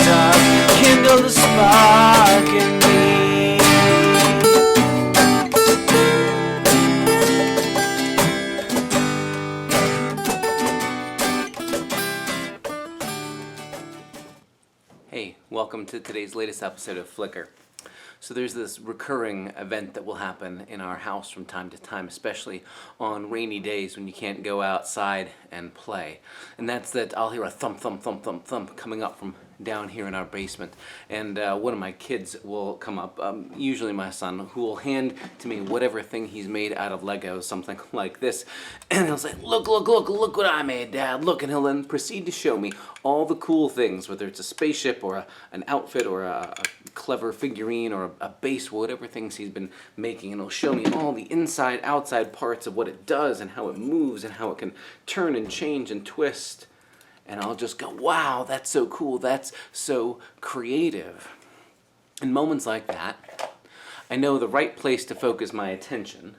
dark, kindle the spark in me. Hey, welcome to today's latest episode of Flicker. So there's this recurring event that will happen in our house from time to time, especially on rainy days when you can't go outside and play. And that's that I'll hear a thump, thump, thump, thump, thump coming up from down here in our basement. And one of my kids will come up, usually my son, who will hand to me whatever thing he's made out of Legos, something like this. And he'll say, look what I made, Dad, look. And he'll then proceed to show me all the cool things, whether it's a spaceship or an outfit or a clever figurine or a base, whatever things he's been making, and he'll show me all the inside, outside parts of what it does and how it moves and how it can turn and change and twist. And I'll just go, wow, that's so cool, that's so creative. In moments like that, I know the right place to focus my attention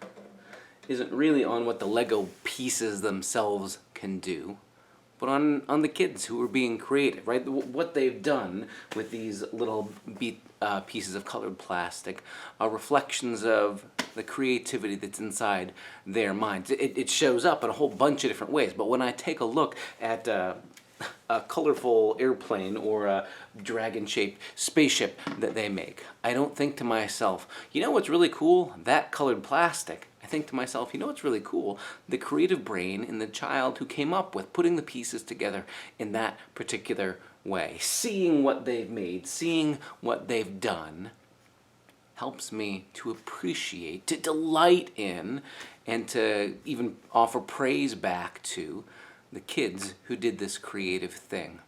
isn't really on what the Lego pieces themselves can do, but on the kids who are being creative, right? What they've done with these little pieces of colored plastic are reflections of the creativity that's inside their minds. It shows up in a whole bunch of different ways, but when I take a look at a colorful airplane or a dragon-shaped spaceship that they make, I don't think to myself, you know what's really cool? That colored plastic. I think to myself, you know what's really cool? The creative brain in the child who came up with putting the pieces together in that particular way. Seeing what they've made, seeing what they've done, helps me to appreciate, to delight in, and to even offer praise back to the kids who did this creative thing.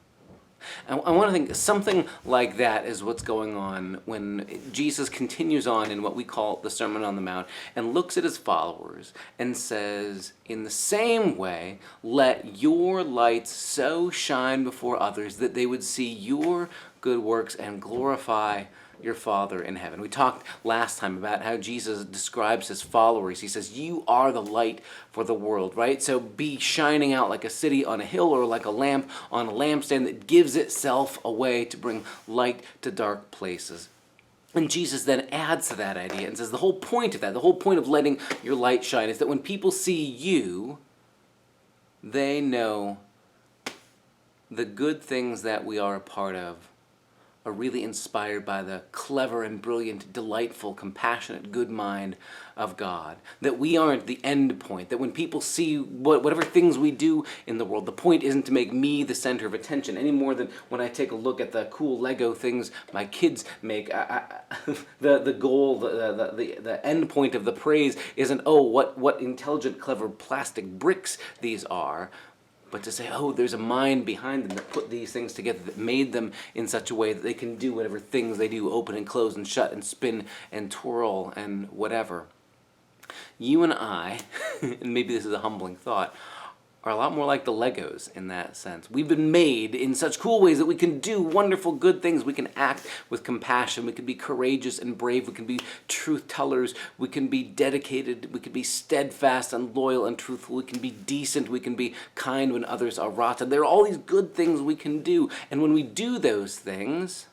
I want to think something like that is what's going on when Jesus continues on in what we call the Sermon on the Mount and looks at his followers and says, in the same way, let your lights so shine before others that they would see your good works and glorify your Father in heaven. We talked last time about how Jesus describes his followers. He says, you are the light for the world, right? So be shining out like a city on a hill or like a lamp on a lampstand that gives itself away to bring light to dark places. And Jesus then adds to that idea and says the whole point of that, the whole point of letting your light shine is that when people see you, they know the good things that we are a part of are really inspired by the clever and brilliant, delightful, compassionate, good mind of God. That we aren't the end point. That when people see whatever things we do in the world, the point isn't to make me the center of attention any more than when I take a look at the cool Lego things my kids make. The goal, the end point of the praise isn't, oh, what intelligent, clever plastic bricks these are, but to say, oh, there's a mind behind them that put these things together, that made them in such a way that they can do whatever things they do, open and close and shut and spin and twirl and whatever. You and I, and maybe this is a humbling thought, are a lot more like the Legos in that sense. We've been made in such cool ways that we can do wonderful, good things. We can act with compassion. We can be courageous and brave. We can be truth tellers. We can be dedicated. We can be steadfast and loyal and truthful. We can be decent. We can be kind when others are rotten. There are all these good things we can do. And when we do those things,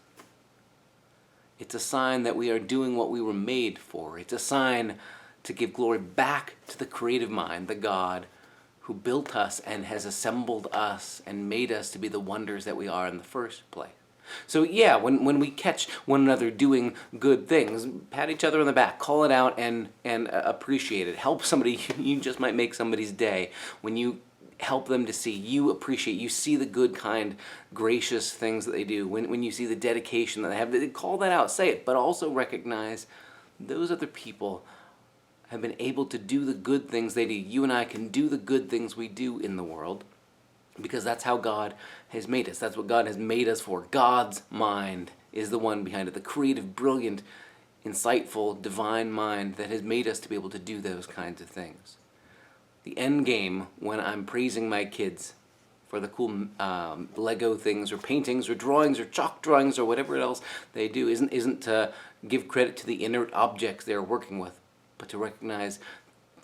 it's a sign that we are doing what we were made for. It's a sign to give glory back to the creative mind, the God who built us and has assembled us and made us to be the wonders that we are in the first place. So yeah, when we catch one another doing good things, pat each other on the back, call it out and appreciate it. Help somebody, you just might make somebody's day. When you help them to see, you appreciate, you see the good, kind, gracious things that they do. When you see the dedication that they have, call that out, say it, but also recognize those other people have been able to do the good things they do. You and I can do the good things we do in the world because that's how God has made us. That's what God has made us for. God's mind is the one behind it, the creative, brilliant, insightful, divine mind that has made us to be able to do those kinds of things. The end game, when I'm praising my kids for the cool Lego things or paintings or drawings or chalk drawings or whatever else they do, isn't to give credit to the inert objects they're working with, but to recognize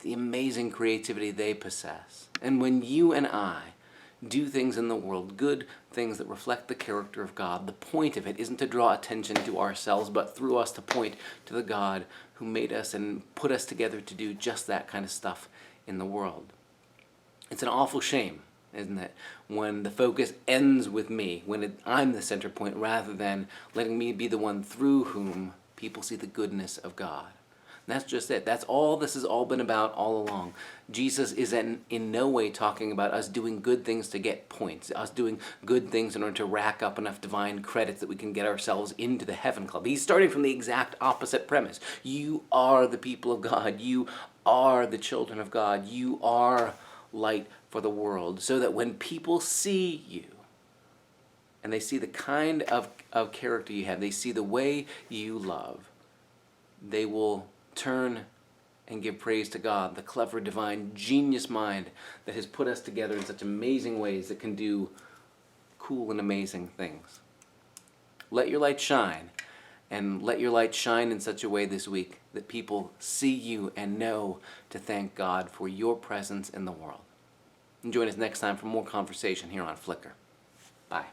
the amazing creativity they possess. And when you and I do things in the world, good things that reflect the character of God. The point of it isn't to draw attention to ourselves, but through us to point to the God who made us and put us together to do just that kind of stuff in the world. It's an awful shame, isn't it, when the focus ends with me, when I'm the center point, rather than letting me be the one through whom people see the goodness of God. And that's just it. That's all this has all been about all along. Jesus is in no way talking about us doing good things to get points, us doing good things in order to rack up enough divine credits that we can get ourselves into the heaven club. He's starting from the exact opposite premise. You are the people of God. You are the children of God. You are light for the world, so that when people see you and they see the kind of character you have, they see the way you love, they will turn and give praise to God, the clever, divine, genius mind that has put us together in such amazing ways that can do cool and amazing things. Let your light shine, and let your light shine in such a way this week that people see you and know to thank God for your presence in the world. And join us next time for more conversation here on Flickr. Bye.